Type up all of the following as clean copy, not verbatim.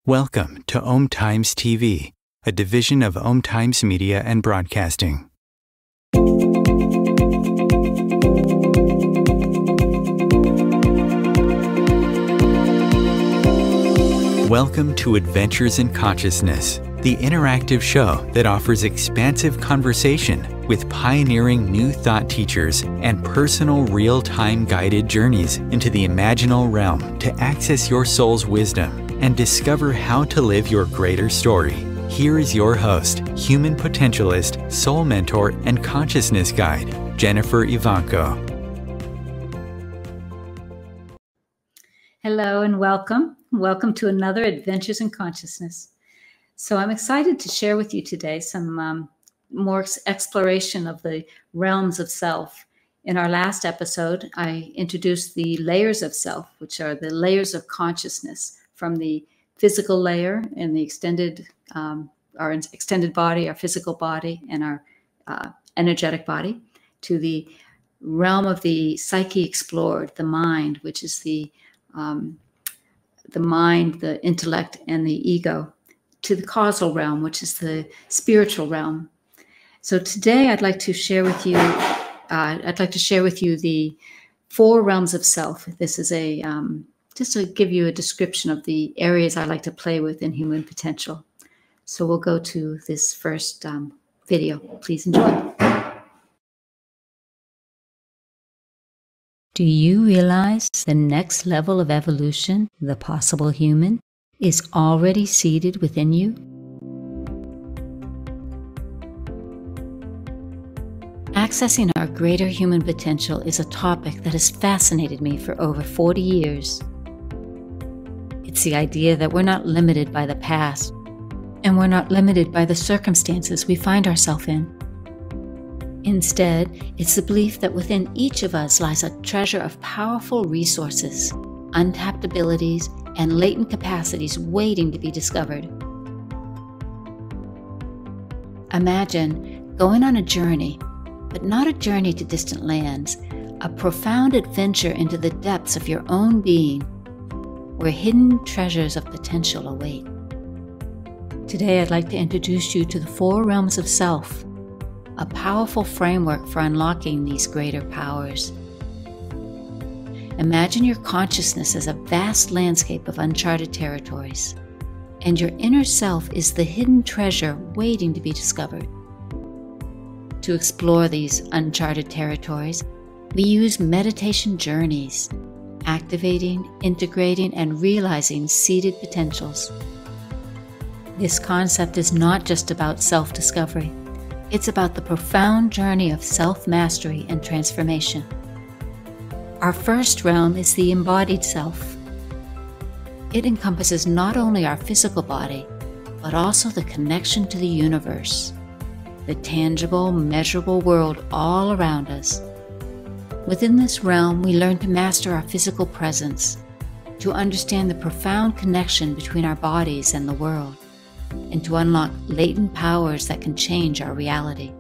Welcome to Om Times TV, a division of Om Times Media and Broadcasting. Welcome to Adventures in Consciousness, the interactive show that offers expansive conversation with pioneering new thought teachers and personal real-time guided journeys into the imaginal realm to access your soul's wisdom and discover how to live your greater story. Here is your host, human potentialist, soul mentor, and consciousness guide, Jennifer Ivanko. Hello and welcome. Welcome to another Adventures in Consciousness. So I'm excited to share with you today some more exploration of the realms of self. In our last episode, I introduced the layers of self, which are the layers of consciousness, from the physical layer and the extended, our extended body, our physical body, and our energetic body, to the realm of the Psyche Explored, the mind, which is the mind, the intellect, and the ego, to the causal realm, which is the spiritual realm. So today I'd like to share with you the 4 realms of self. This is a just to give you a description of the areas I like to play with in human potential. So we'll go to this first video. Please enjoy. Do you realize the next level of evolution, the possible human, is already seated within you? Accessing our greater human potential is a topic that has fascinated me for over 40 years. It's the idea that we're not limited by the past, and we're not limited by the circumstances we find ourselves in. Instead, it's the belief that within each of us lies a treasure of powerful resources, untapped abilities, and latent capacities waiting to be discovered. Imagine going on a journey, but not a journey to distant lands, a profound adventure into the depths of your own being, where hidden treasures of potential await. Today, I'd like to introduce you to the 4 realms of self, a powerful framework for unlocking these greater powers. Imagine your consciousness as a vast landscape of uncharted territories, and your inner self is the hidden treasure waiting to be discovered. To explore these uncharted territories, we use meditation journeys, activating, integrating, and realizing seated potentials. This concept is not just about self-discovery. It's about the profound journey of self-mastery and transformation. Our first realm is the embodied self. It encompasses not only our physical body, but also the connection to the universe, the tangible, measurable world all around us. Within this realm, we learn to master our physical presence, to understand the profound connection between our bodies and the world, and to unlock latent powers that can change our reality.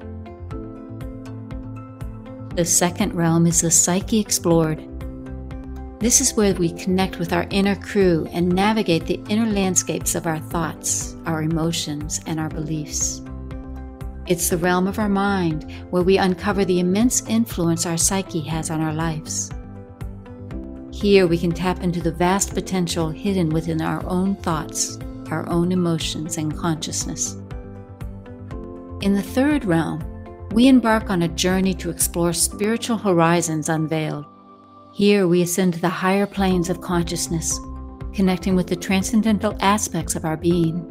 The second realm is the Psyche Explored. This is where we connect with our inner crew and navigate the inner landscapes of our thoughts, our emotions, and our beliefs. It's the realm of our mind, where we uncover the immense influence our psyche has on our lives. Here we can tap into the vast potential hidden within our own thoughts, our own emotions, and consciousness. In the third realm, we embark on a journey to explore spiritual horizons unveiled. Here we ascend to the higher planes of consciousness, connecting with the transcendental aspects of our being.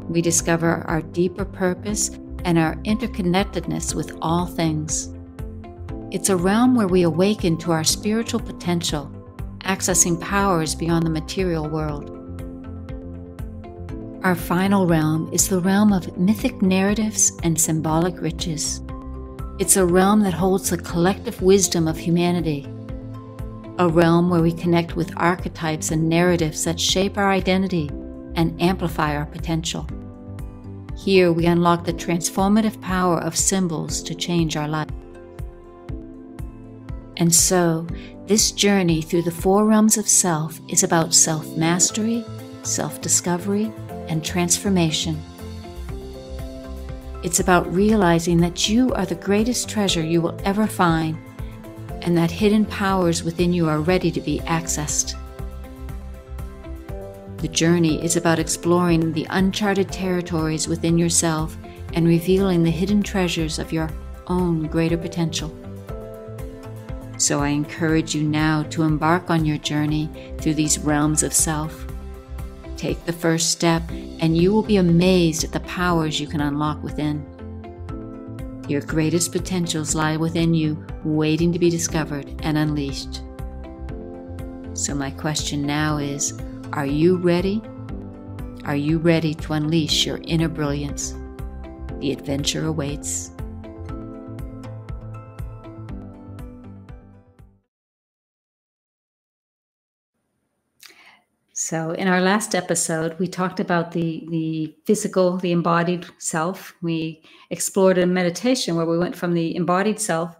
We discover our deeper purpose and our interconnectedness with all things. It's a realm where we awaken to our spiritual potential, accessing powers beyond the material world. Our final realm is the realm of mythic narratives and symbolic riches. It's a realm that holds the collective wisdom of humanity, a realm where we connect with archetypes and narratives that shape our identity and amplify our potential. Here we unlock the transformative power of symbols to change our life. And so, this journey through the 4 realms of self is about self-mastery, self-discovery, and transformation. It's about realizing that you are the greatest treasure you will ever find, and that hidden powers within you are ready to be accessed. The journey is about exploring the uncharted territories within yourself and revealing the hidden treasures of your own greater potential. So I encourage you now to embark on your journey through these realms of self. Take the first step, and you will be amazed at the powers you can unlock within. Your greatest potentials lie within you, waiting to be discovered and unleashed. So my question now is, are you ready? Are you ready to unleash your inner brilliance? The adventure awaits. So in our last episode, we talked about the physical, the embodied self. We explored a meditation where we went from the embodied self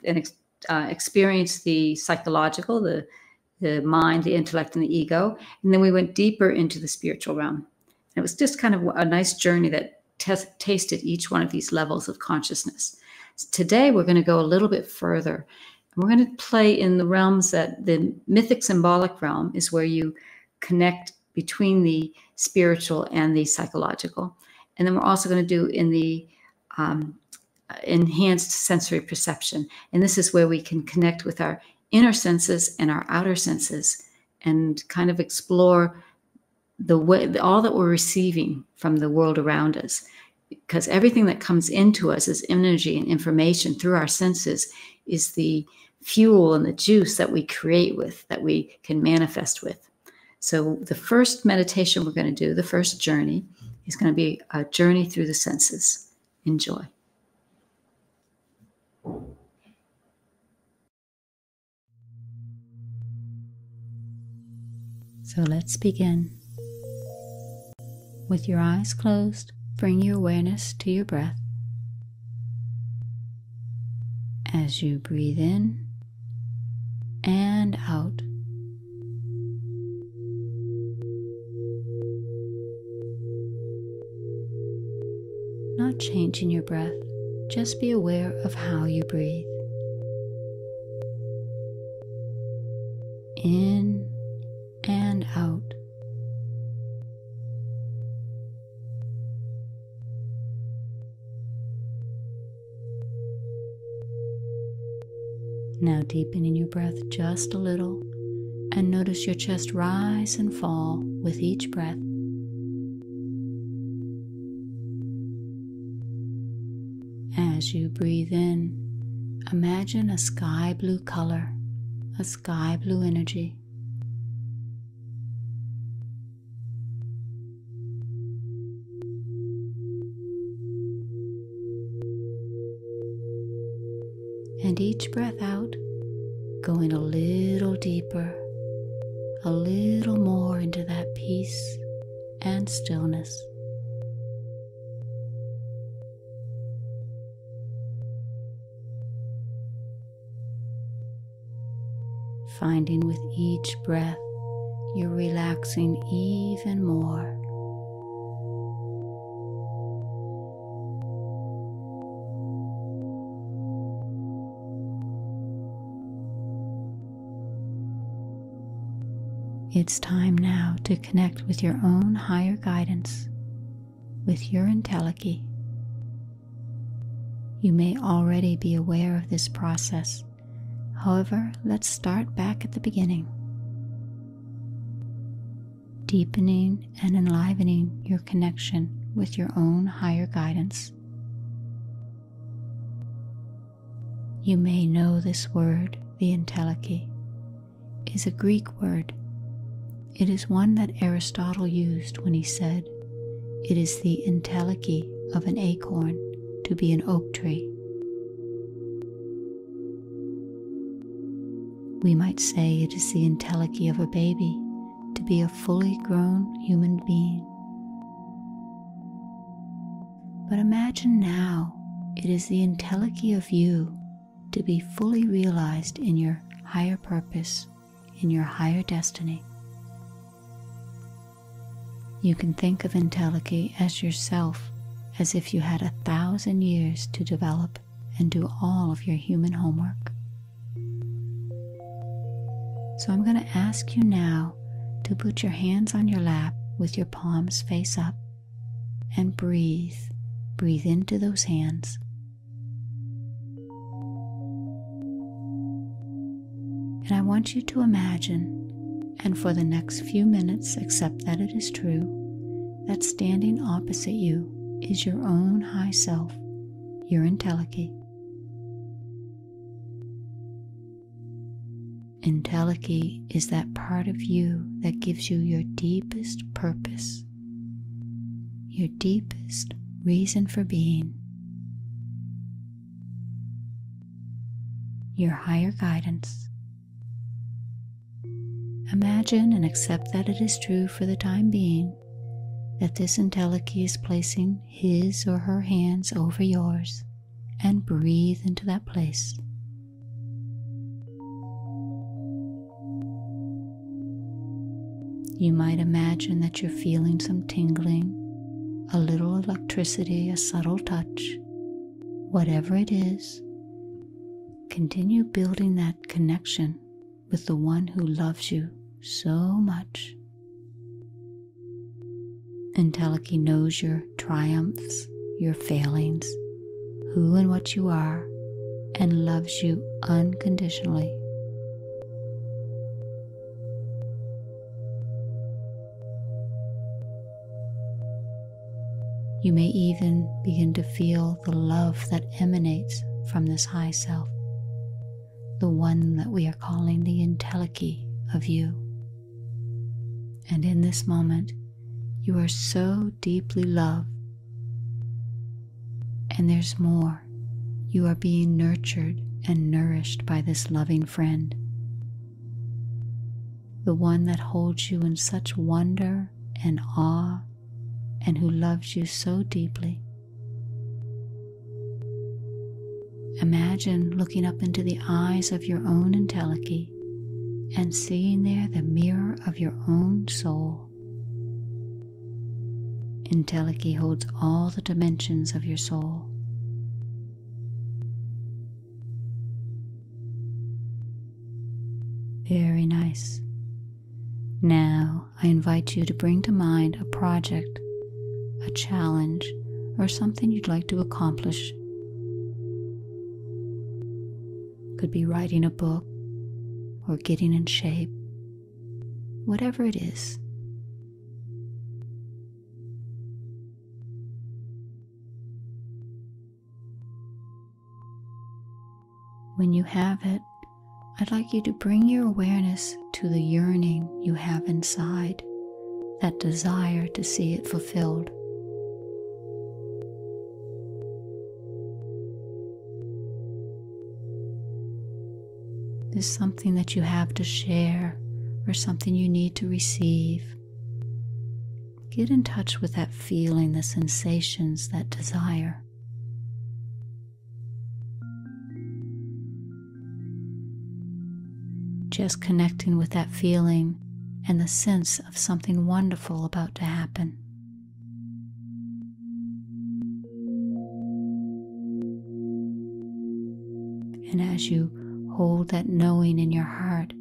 and experienced the psychological, the mind, the intellect, and the ego. And then we went deeper into the spiritual realm. And it was just kind of a nice journey that tasted each one of these levels of consciousness. Today, we're going to go a little bit further. And we're going to play in the realms that the Mythic Symbolic Realm is where you connect between the spiritual and the psychological. And then we're also going to do in the enhanced sensory perception. And this is where we can connect with our inner senses and our outer senses and kind of explore the way, all that we're receiving from the world around us. Because everything that comes into us as energy and information through our senses is the fuel and the juice that we create with, that we can manifest with. So the first meditation we're going to do, the first journey, is going to be a journey through the senses. Enjoy. So let's begin. With your eyes closed, bring your awareness to your breath. As you breathe in and out. Not changing your breath, just be aware of how you breathe. In and out. Now deepening your breath just a little, and notice your chest rise and fall with each breath. As you breathe in, imagine a sky blue color, a sky blue energy. And each breath out, going a little deeper, a little more into that peace and stillness. Finding with each breath, you're relaxing even more. It's time now to connect with your own higher guidance, with your entelechy. You may already be aware of this process. However, let's start back at the beginning. Deepening and enlivening your connection with your own higher guidance. You may know this word, the entelechy, is a Greek word. It is one that Aristotle used when he said, "It is the entelechy of an acorn to be an oak tree." We might say it is the entelechy of a baby to be a fully grown human being. But imagine now it is the entelechy of you to be fully realized in your higher purpose, in your higher destiny. You can think of Entelechy as yourself, as if you had 1,000 years to develop and do all of your human homework. So I'm going to ask you now to put your hands on your lap with your palms face up and breathe. Breathe into those hands. And I want you to imagine, and for the next few minutes accept that it is true, that standing opposite you is your own high self, your Entelechy. Entelechy is that part of you that gives you your deepest purpose, your deepest reason for being, your higher guidance. Imagine and accept that it is true for the time being, that this Entelechy is placing his or her hands over yours, and breathe into that place. You might imagine that you're feeling some tingling, a little electricity, a subtle touch. Whatever it is, continue building that connection with the one who loves you so much. Entelechy knows your triumphs, your failings, who and what you are, and loves you unconditionally. You may even begin to feel the love that emanates from this high self, the one that we are calling the Entelechy of you. And in this moment, you are so deeply loved. And there's more. You are being nurtured and nourished by this loving friend, the one that holds you in such wonder and awe, and who loves you so deeply. Imagine looking up into the eyes of your own Entelechy and seeing there the mirror of your own soul. Entelechy holds all the dimensions of your soul. Very nice. Now I invite you to bring to mind a project, a challenge, or something you'd like to accomplish. Could be writing a book or getting in shape, whatever it is. When you have it, I'd like you to bring your awareness to the yearning you have inside, that desire to see it fulfilled. Is something that you have to share or something you need to receive. Get in touch with that feeling, the sensations, that desire. Just connecting with that feeling and the sense of something wonderful about to happen. And as you hold that knowing in your heart,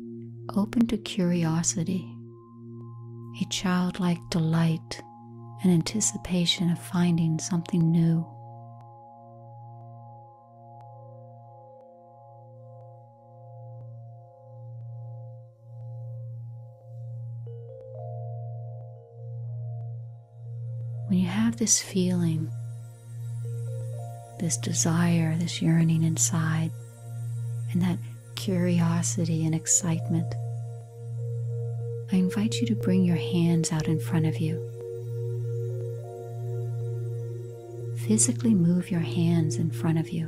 open to curiosity, a childlike delight and anticipation of finding something new. When you have this feeling, this desire, this yearning inside, and that curiosity and excitement, I invite you to bring your hands out in front of you. Physically move your hands in front of you.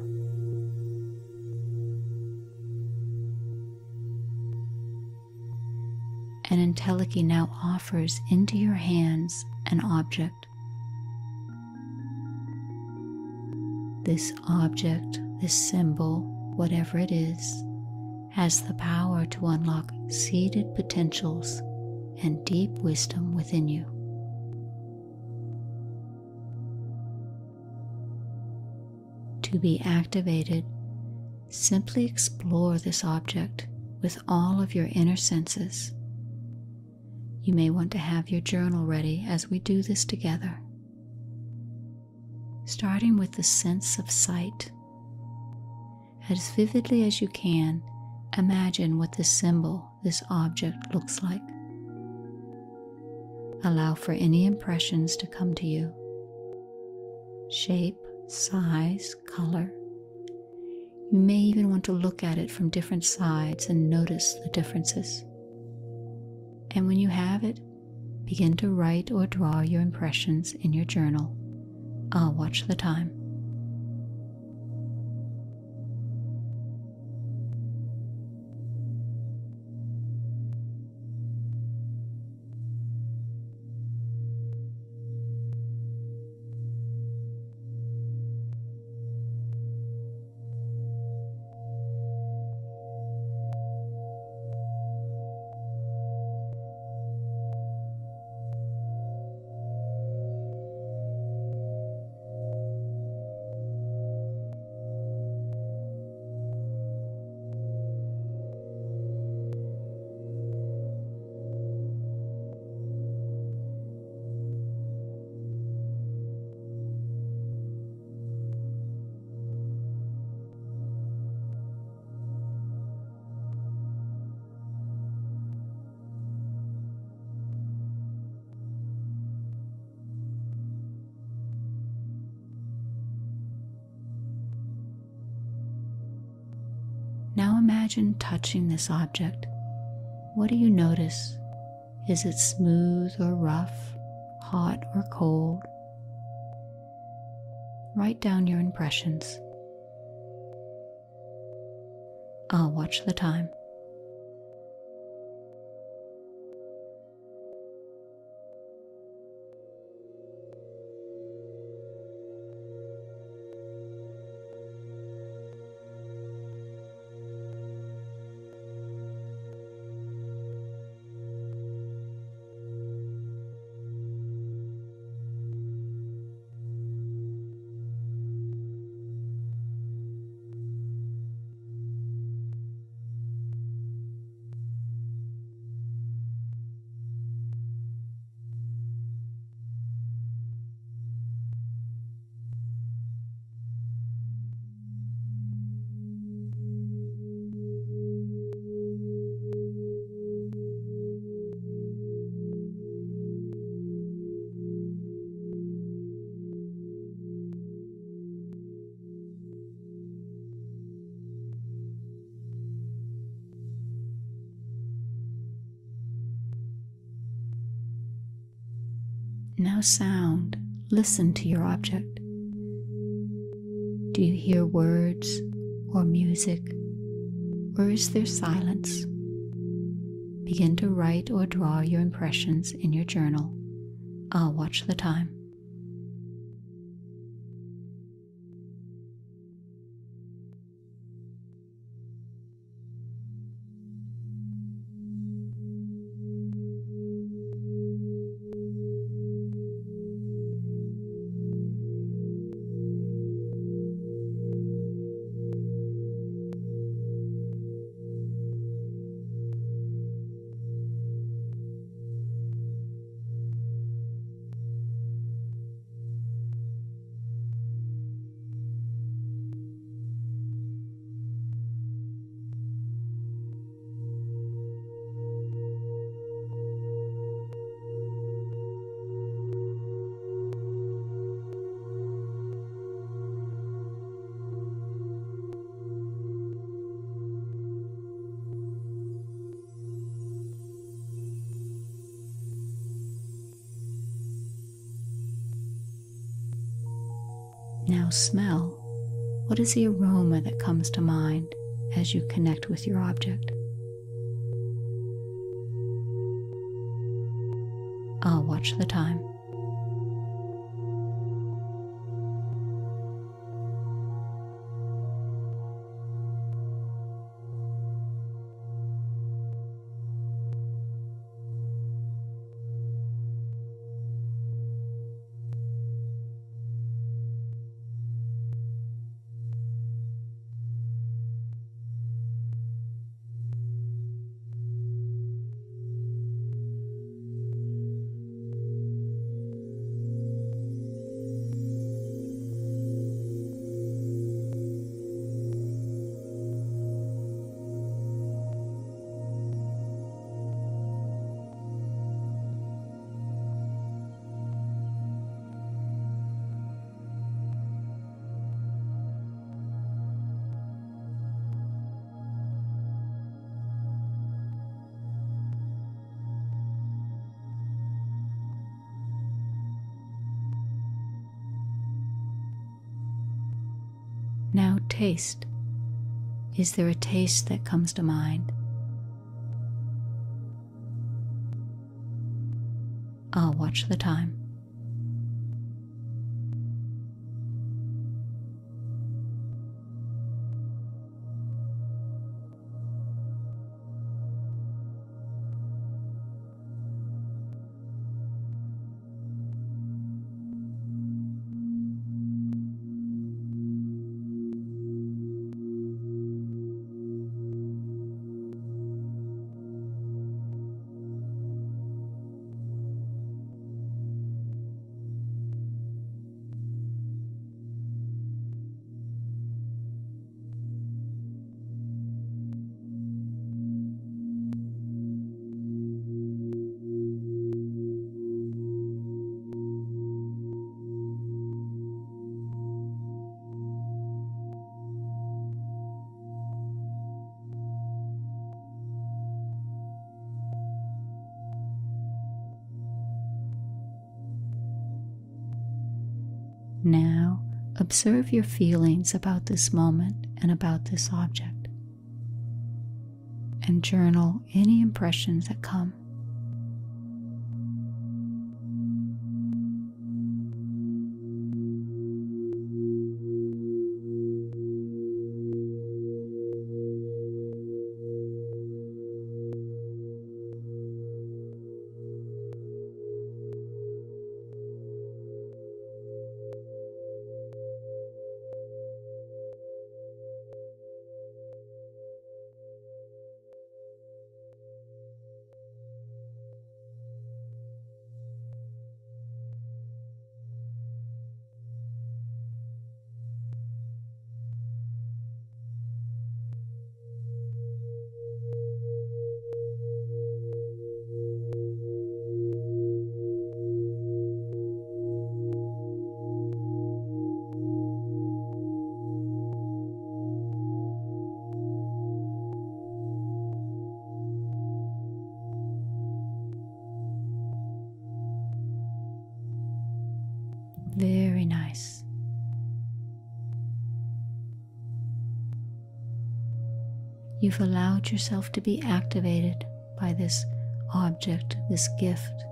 And Entelechy now offers into your hands an object. This object, this symbol, whatever it is, has the power to unlock seated potentials and deep wisdom within you. To be activated, simply explore this object with all of your inner senses. You may want to have your journal ready as we do this together. Starting with the sense of sight. As vividly as you can, imagine what this symbol, this object, looks like. Allow for any impressions to come to you. Shape, size, color. You may even want to look at it from different sides and notice the differences. And when you have it, begin to write or draw your impressions in your journal. I'll watch the time. Now imagine touching this object. What do you notice? Is it smooth or rough, hot or cold? Write down your impressions. I'll watch the time. Now sound. Listen to your object. Do you hear words or music, or is there silence? Begin to write or draw your impressions in your journal. I'll watch the time. Now smell. What is the aroma that comes to mind as you connect with your object? I'll watch the time. Now taste. Is there a taste that comes to mind? I'll watch the time. Now, observe your feelings about this moment and about this object, and journal any impressions that come. Very nice. You've allowed yourself to be activated by this object, this gift.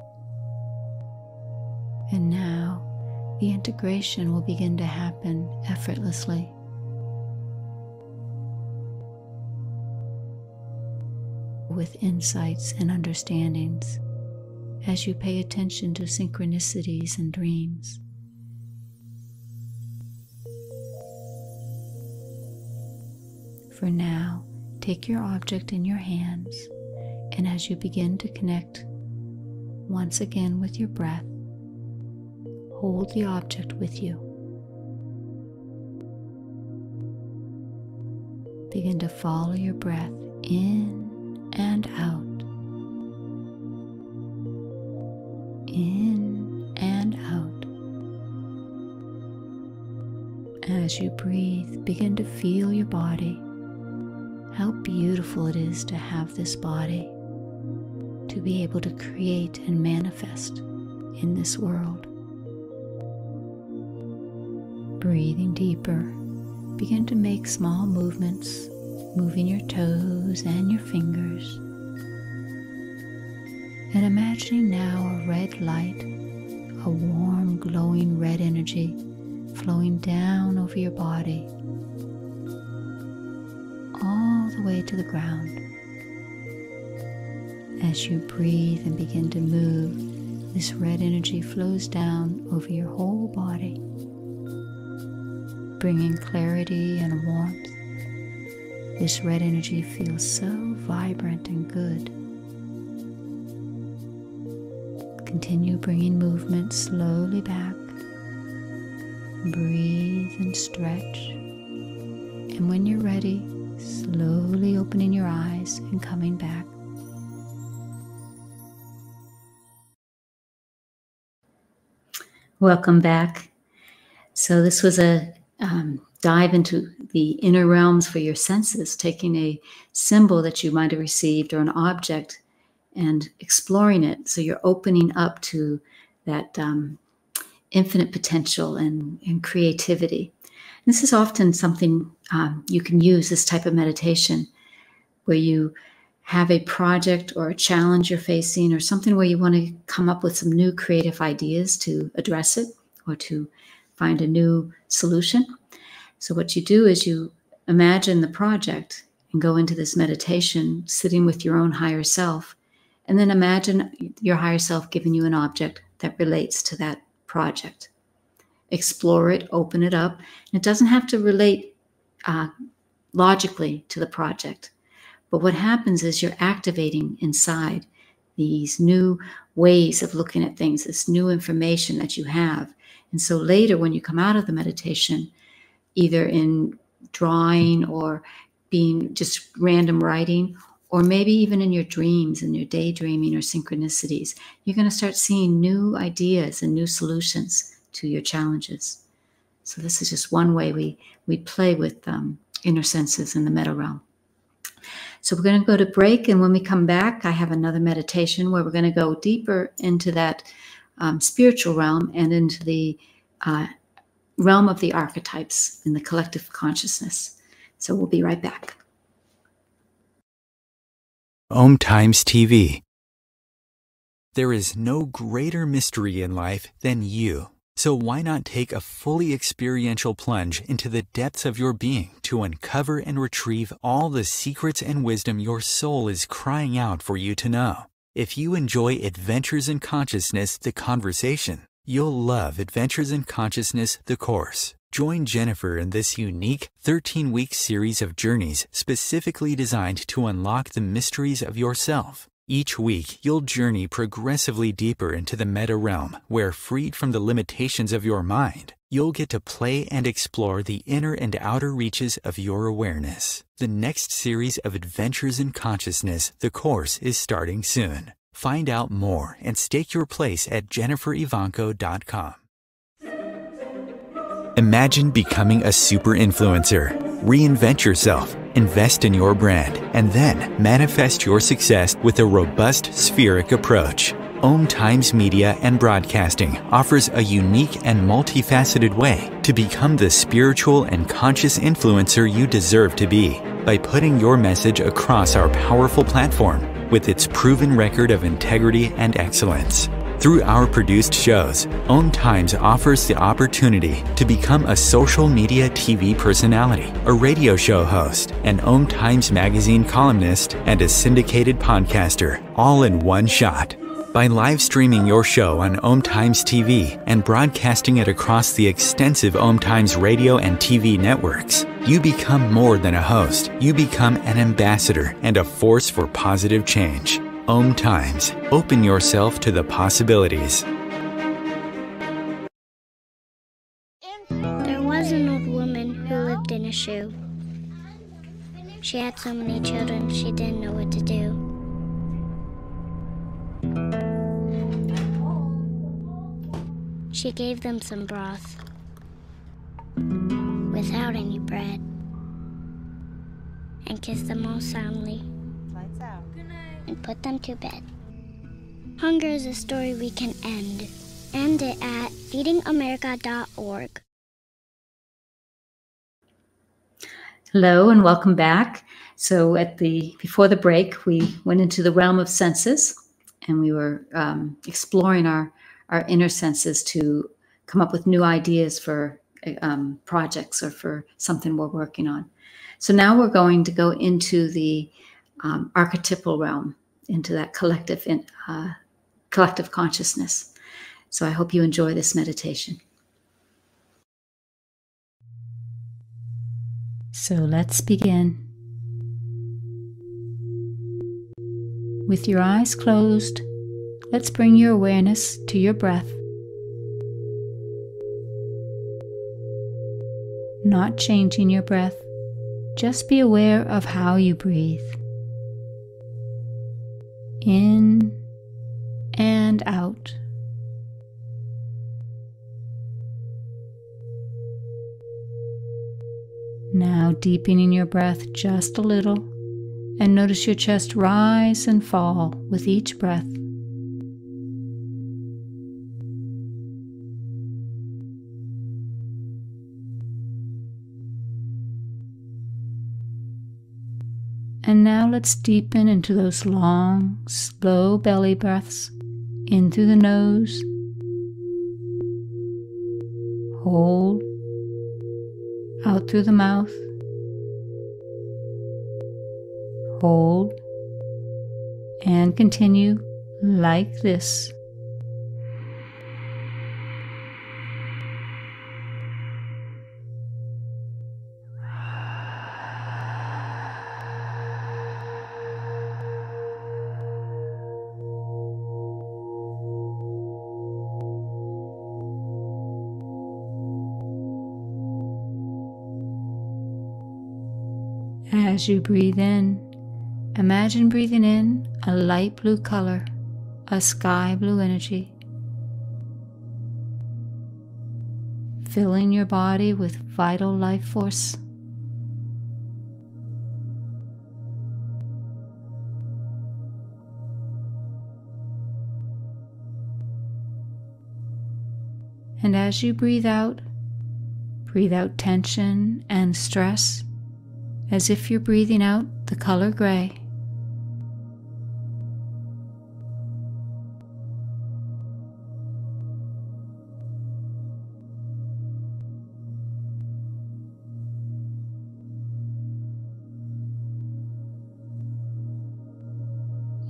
And now the integration will begin to happen effortlessly. With insights and understandings as you pay attention to synchronicities and dreams. For now, take your object in your hands, and as you begin to connect once again with your breath, hold the object with you. Begin to follow your breath in and out. In and out. As you breathe, begin to feel your body. How beautiful it is to have this body, to be able to create and manifest in this world. Breathing deeper, begin to make small movements, moving your toes and your fingers. And imagining now a red light, a warm, glowing red energy flowing down over your body, all the way to the ground. As you breathe and begin to move, this red energy flows down over your whole body, bringing clarity and warmth. This red energy feels so vibrant and good. Continue bringing movement slowly back. Breathe and stretch. And when you're ready, slowly opening your eyes and coming back. Welcome back. So this was a dive into the inner realms for your senses, taking a symbol that you might have received or an object and exploring it. So you're opening up to that infinite potential and creativity. This is often something you can use, this type of meditation, where you have a project or a challenge you're facing or something where you want to come up with some new creative ideas to address it or to find a new solution. So what you do is you imagine the project and go into this meditation sitting with your own higher self, and then imagine your higher self giving you an object that relates to that project. Explore it, open it up. And it doesn't have to relate logically to the project. But what happens is you're activating inside these new ways of looking at things, this new information that you have. And so later when you come out of the meditation, either in drawing or being just random writing, or maybe even in your dreams and your daydreaming or synchronicities, you're going to start seeing new ideas and new solutions to your challenges. So this is just one way we play with inner senses in the meta realm. So we're going to go to break, and when we come back, I have another meditation where we're going to go deeper into that spiritual realm and into the realm of the archetypes in the collective consciousness. So we'll be right back. Om Times TV. There is no greater mystery in life than you. So why not take a fully experiential plunge into the depths of your being to uncover and retrieve all the secrets and wisdom your soul is crying out for you to know? If you enjoy Adventures in Consciousness, the conversation, you'll love Adventures in Consciousness, the course. Join Jennifer in this unique 13-week series of journeys specifically designed to unlock the mysteries of yourself. Each week, you'll journey progressively deeper into the meta realm, where, freed from the limitations of your mind, you'll get to play and explore the inner and outer reaches of your awareness. The next series of Adventures in Consciousness, the course, is starting soon. Find out more and stake your place at jenniferivanco.com. Imagine becoming a super influencer. Reinvent yourself, invest in your brand, and then manifest your success with a robust spheric approach. Om Times Media and Broadcasting offers a unique and multifaceted way to become the spiritual and conscious influencer you deserve to be by putting your message across our powerful platform with its proven record of integrity and excellence. Through our produced shows, Om Times offers the opportunity to become a social media TV personality, a radio show host, an Om Times magazine columnist, and a syndicated podcaster, all in one shot. By live streaming your show on Om Times TV and broadcasting it across the extensive Om Times radio and TV networks, you become more than a host. You become an ambassador and a force for positive change. Om Times. Open yourself to the possibilities. There was an old woman who lived in a shoe. She had so many children, she didn't know what to do. She gave them some broth without any bread and kissed them all soundly and put them to bed. Hunger is a story we can end. End it at feedingamerica.org. Hello and welcome back. So before the break, we went into the realm of senses, and we were exploring our inner senses to come up with new ideas for projects or for something we're working on. So now we're going to go into the archetypal realm, into that collective consciousness. So I hope you enjoy this meditation. So let's begin. With your eyes closed, let's bring your awareness to your breath. Not changing your breath, just be aware of how you breathe. In and out. Now deepening your breath just a little, and notice your chest rise and fall with each breath. And now let's deepen into those long, slow belly breaths in through the nose. Hold. Out through the mouth. Hold. And continue like this. As you breathe in, imagine breathing in a light blue color, a sky blue energy, filling your body with vital life force. And as you breathe out tension and stress, as if you're breathing out the color gray.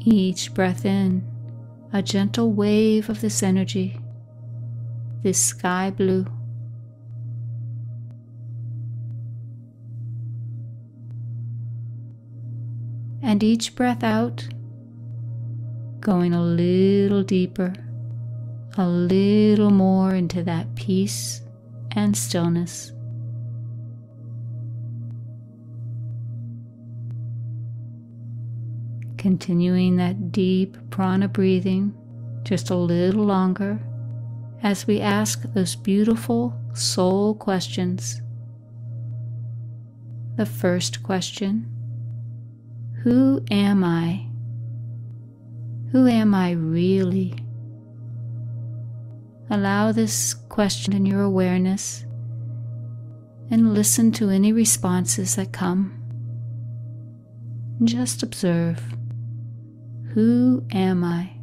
Each breath in, a gentle wave of this energy, this sky blue. And each breath out, going a little deeper, a little more into that peace and stillness. Continuing that deep prana breathing just a little longer as we ask those beautiful soul questions. The first question: who am I? Who am I really? Allow this question in your awareness and listen to any responses that come. Just observe. Who am I?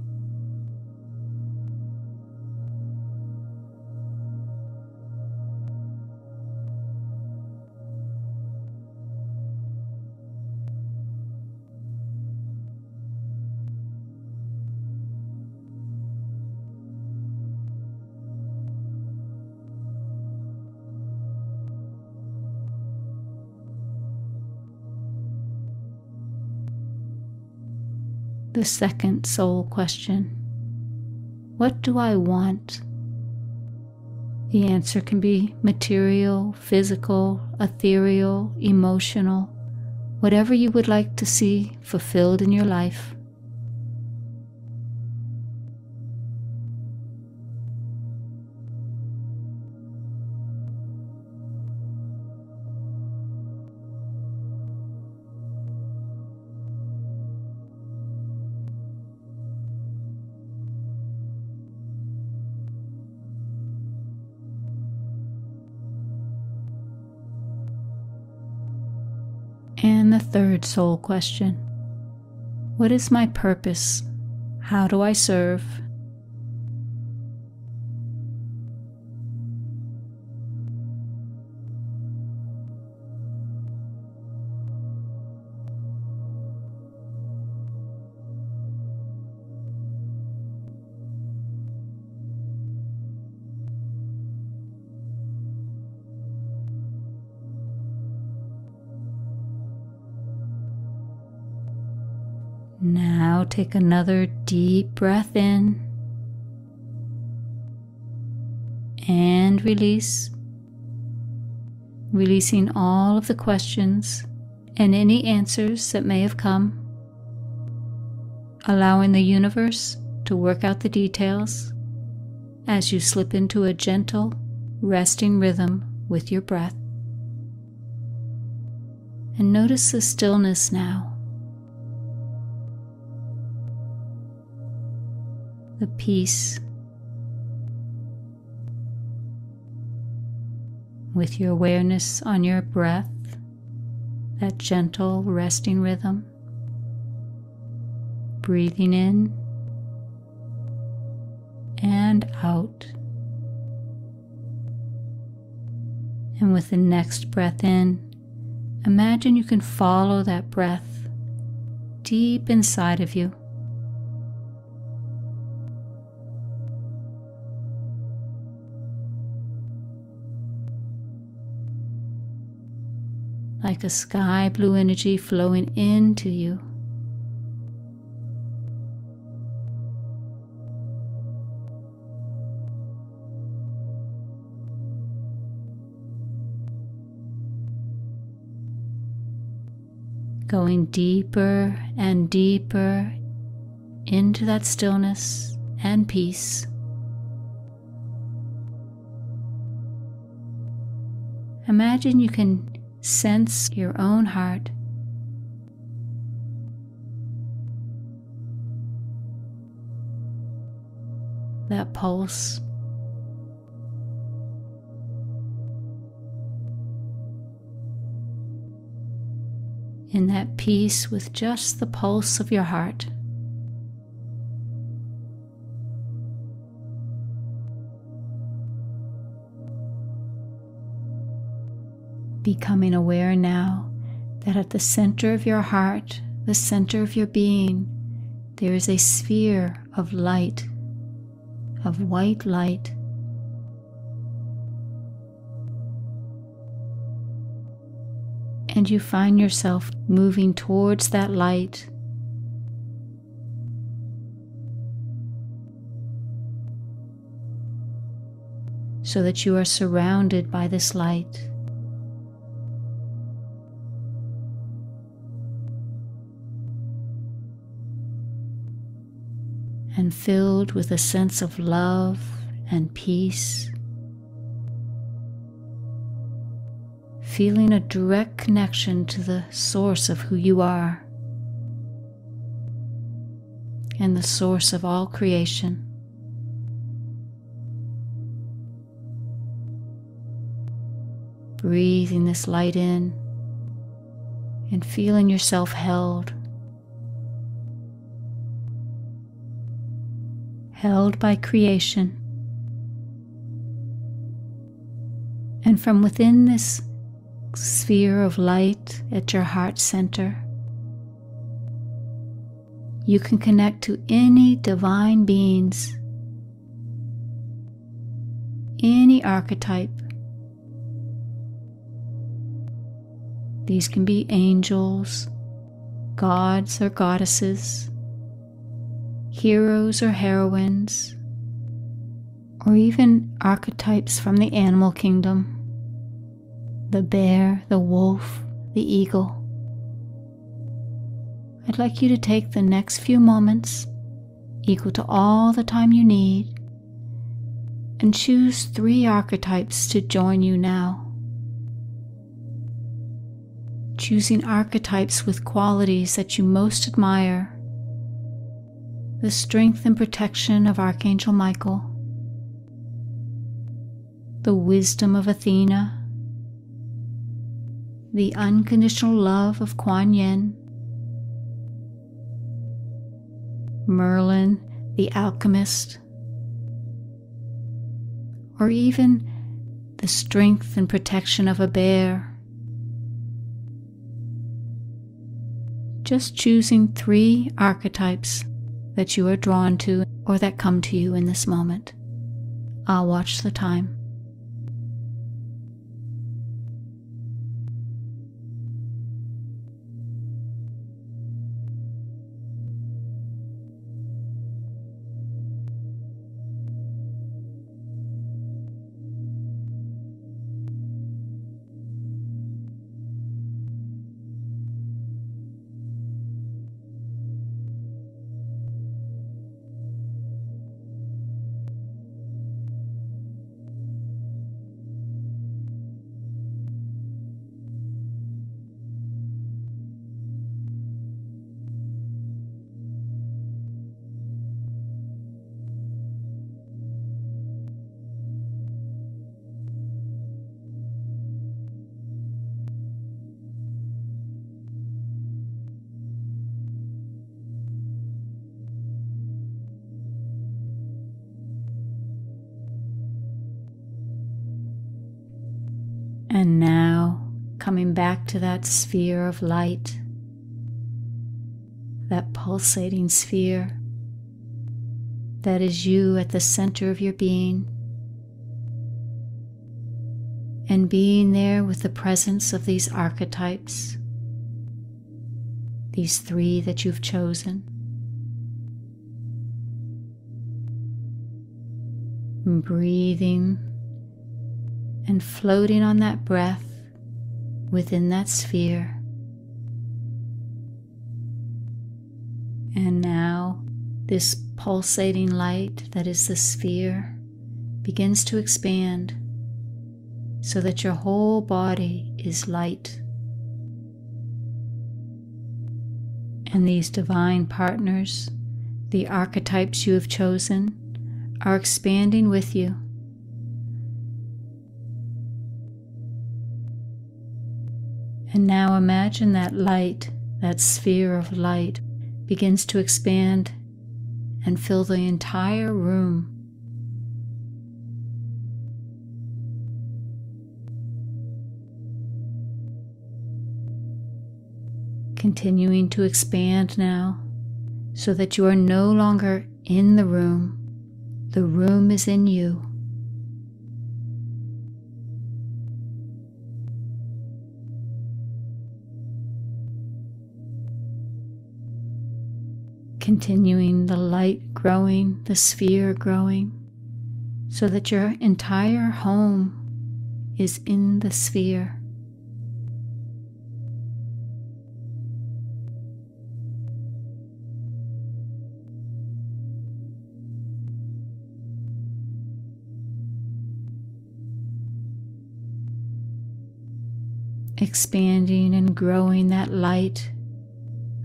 The second soul question: what do I want? The answer can be material, physical, ethereal, emotional, whatever you would like to see fulfilled in your life. And the third soul question: what is my purpose? How do I serve? Now take another deep breath in and release, releasing all of the questions and any answers that may have come, allowing the universe to work out the details as you slip into a gentle, resting rhythm with your breath. And notice the stillness now. The peace with your awareness on your breath, that gentle resting rhythm. breathing in and out. And with the next breath in, imagine you can follow that breath deep inside of you. Like a sky blue energy flowing into you. Going deeper and deeper into that stillness and peace. Imagine you can sense your own heart. That pulse. In that peace with just the pulse of your heart. Becoming aware now that at the center of your heart, the center of your being, there is a sphere of light, of white light. And you find yourself moving towards that light. So that you are surrounded by this light. And filled with a sense of love and peace. Feeling a direct connection to the source of who you are and the source of all creation. Breathing this light in and feeling yourself held by creation. And from within this sphere of light at your heart center, you can connect to any divine beings, any archetype. These can be angels, gods or goddesses, heroes or heroines, or even archetypes from the animal kingdom. The bear, the wolf, the eagle. I'd like you to take the next few moments, equal to all the time you need, and choose 3 archetypes to join you now. Choosing archetypes with qualities that you most admire. The strength and protection of Archangel Michael. The wisdom of Athena. The unconditional love of Kuan Yin, Merlin, the alchemist, or even the strength and protection of a bear. Just choosing 3 archetypes that you are drawn to or that come to you in this moment. I'll watch the time. And now, coming back to that sphere of light, that pulsating sphere that is you at the center of your being, and being there with the presence of these archetypes, these 3 that you've chosen. And breathing and floating on that breath within that sphere. And now this pulsating light that is the sphere begins to expand so that your whole body is light. And these divine partners, the archetypes you have chosen, are expanding with you. And now imagine that light, that sphere of light, begins to expand and fill the entire room. Continuing to expand now, so that you are no longer in the room is in you. Continuing the light growing, the sphere growing, so that your entire home is in the sphere. Expanding and growing that light,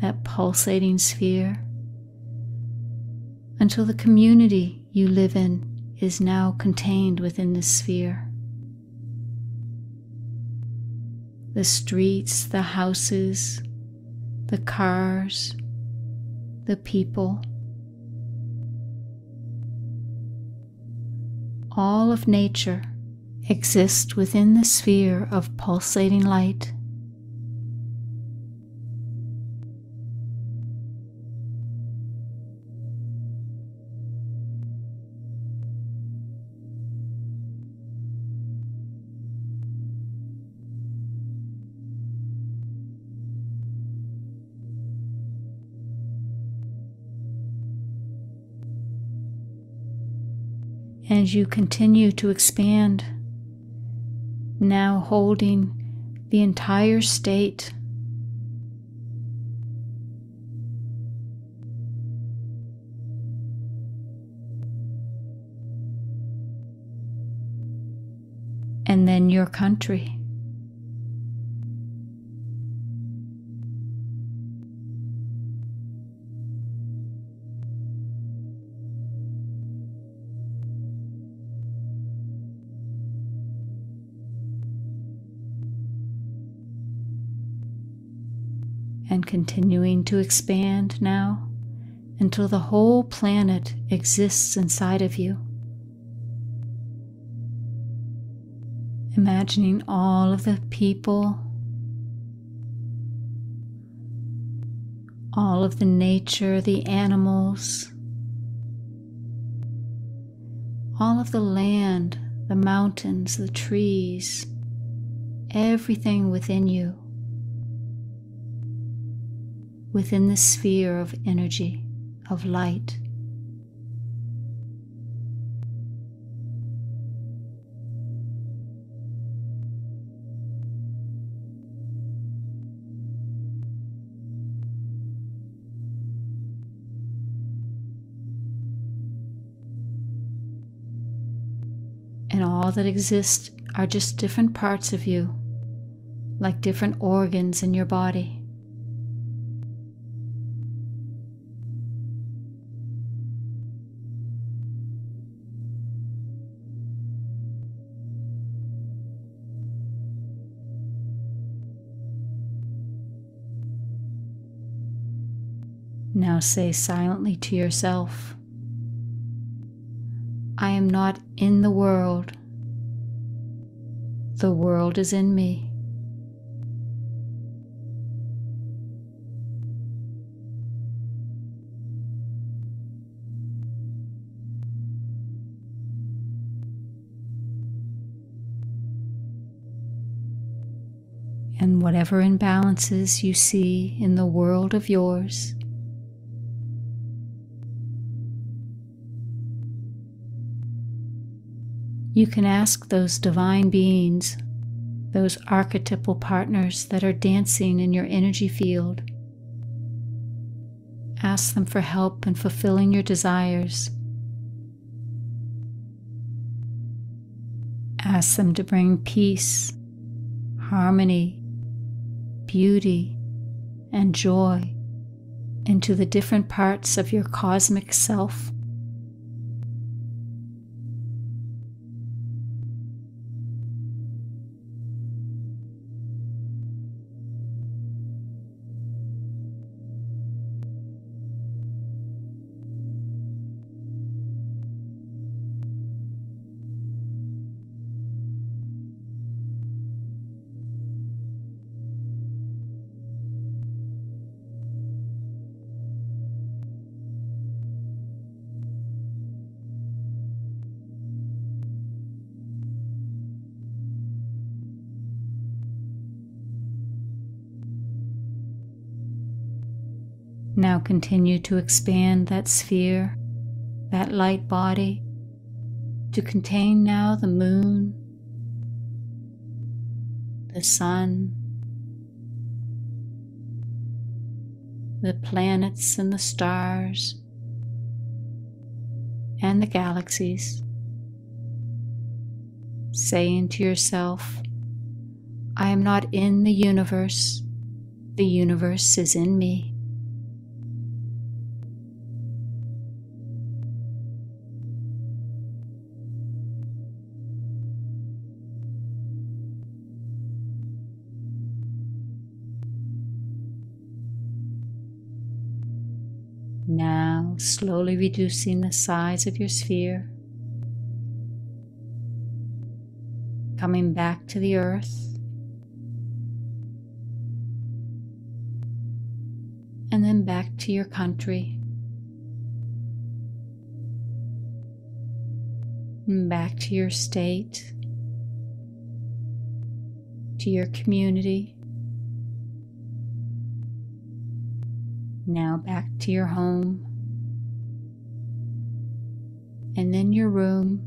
that pulsating sphere, until the community you live in is now contained within the sphere. The streets, the houses, the cars, the people, all of nature exist within the sphere of pulsating light. As you continue to expand, now holding the entire state, and then your country. And continuing to expand now until the whole planet exists inside of you. Imagining all of the people, all of the nature, the animals, all of the land, the mountains, the trees, everything within you, within the sphere of energy, of light. And all that exists are just different parts of you, like different organs in your body. Now say silently to yourself, I am not in the world, The world is in me. And whatever imbalances you see in the world of yours, you can ask those divine beings, those archetypal partners that are dancing in your energy field. Ask them for help in fulfilling your desires. Ask them to bring peace, harmony, beauty, and joy into the different parts of your cosmic self. Now continue to expand that sphere, that light body, to contain now the moon, the sun, the planets and the stars, and the galaxies. Saying to yourself, I am not in the universe is in me. Now, slowly reducing the size of your sphere, coming back to the earth, and then back to your country, and back to your state, to your community. Now back to your home, and then your room,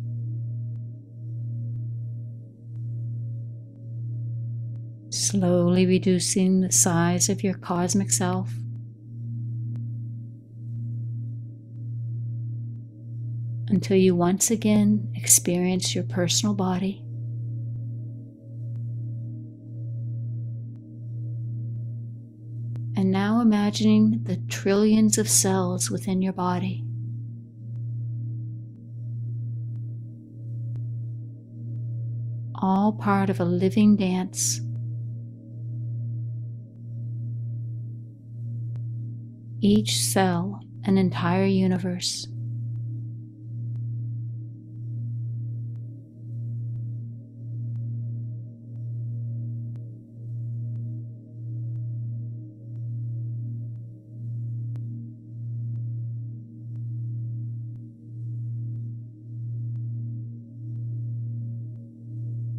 slowly reducing the size of your cosmic self, until you once again experience your personal body. And now imagining the trillions of cells within your body. All part of a living dance. Each cell an entire universe.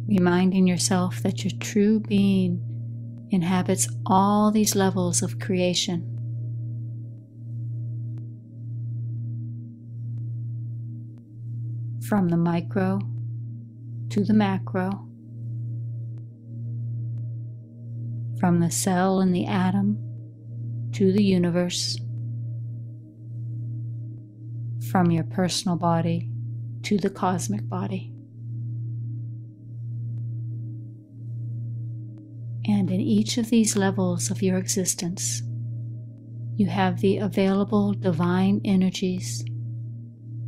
Reminding yourself that your true being inhabits all these levels of creation. From the micro to the macro, from the cell and the atom to the universe, from your personal body to the cosmic body. And in each of these levels of your existence, you have the available divine energies,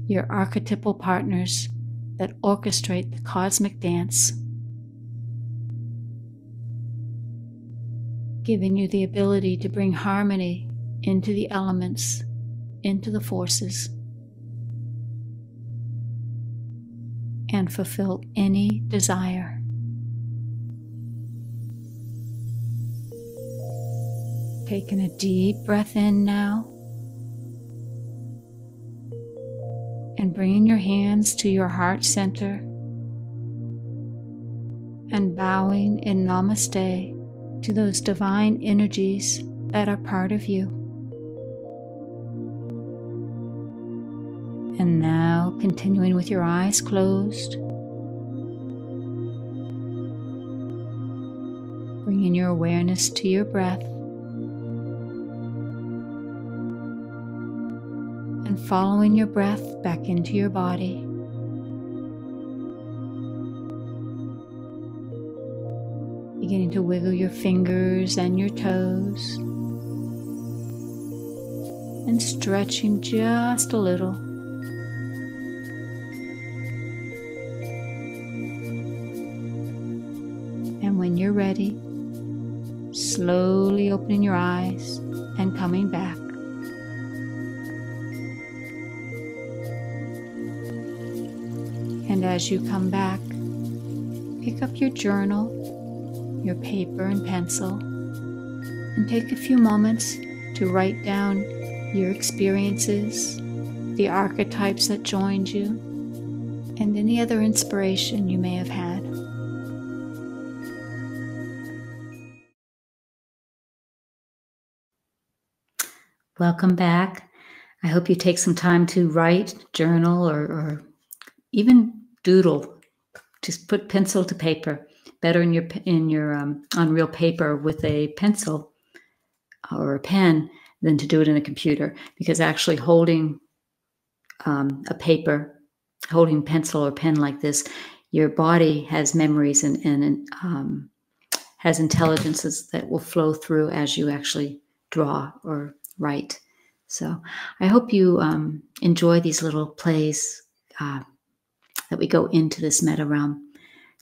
your archetypal partners that orchestrate the cosmic dance, giving you the ability to bring harmony into the elements, into the forces, and fulfill any desire. Taking a deep breath in now. And bringing your hands to your heart center. And bowing in namaste to those divine energies that are part of you. And now continuing with your eyes closed. Bringing your awareness to your breath. And following your breath back into your body. Beginning to wiggle your fingers and your toes. And stretching just a little. And when you're ready, slowly opening your eyes and coming back. And as you come back, pick up your journal, your paper and pencil, and take a few moments to write down your experiences, the archetypes that joined you, and any other inspiration you may have had. Welcome back. I hope you take some time to write, journal, or even doodle. Just put pencil to paper. Better in your on real paper with a pencil or a pen than to do it in a computer, because actually holding a paper, holding pencil or pen like this, your body has memories and has intelligences that will flow through as you actually draw or write. So I hope you enjoy these little plays that we go into this meta realm,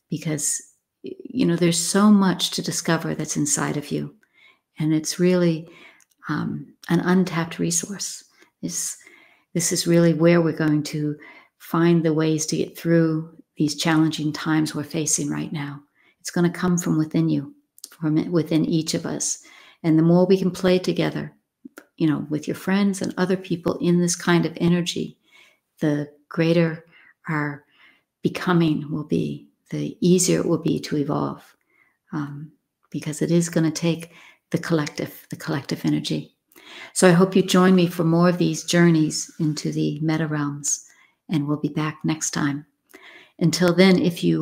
because there's so much to discover that's inside of you, and it's really an untapped resource. This is really where we're going to find the ways to get through these challenging times we're facing right now. It's going to come from within you, from within each of us. And the more we can play together, with your friends and other people in this kind of energy, the greater our becoming will be, the easier it will be to evolve, because it is going to take the collective energy. So I hope you join me for more of these journeys into the meta realms, and we'll be back next time. Until then, if you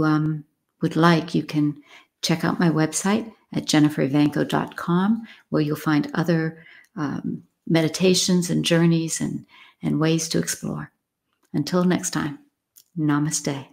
would like, you can check out my website at jenniferivanco.com, where you'll find other meditations and journeys and ways to explore. Until next time, namaste.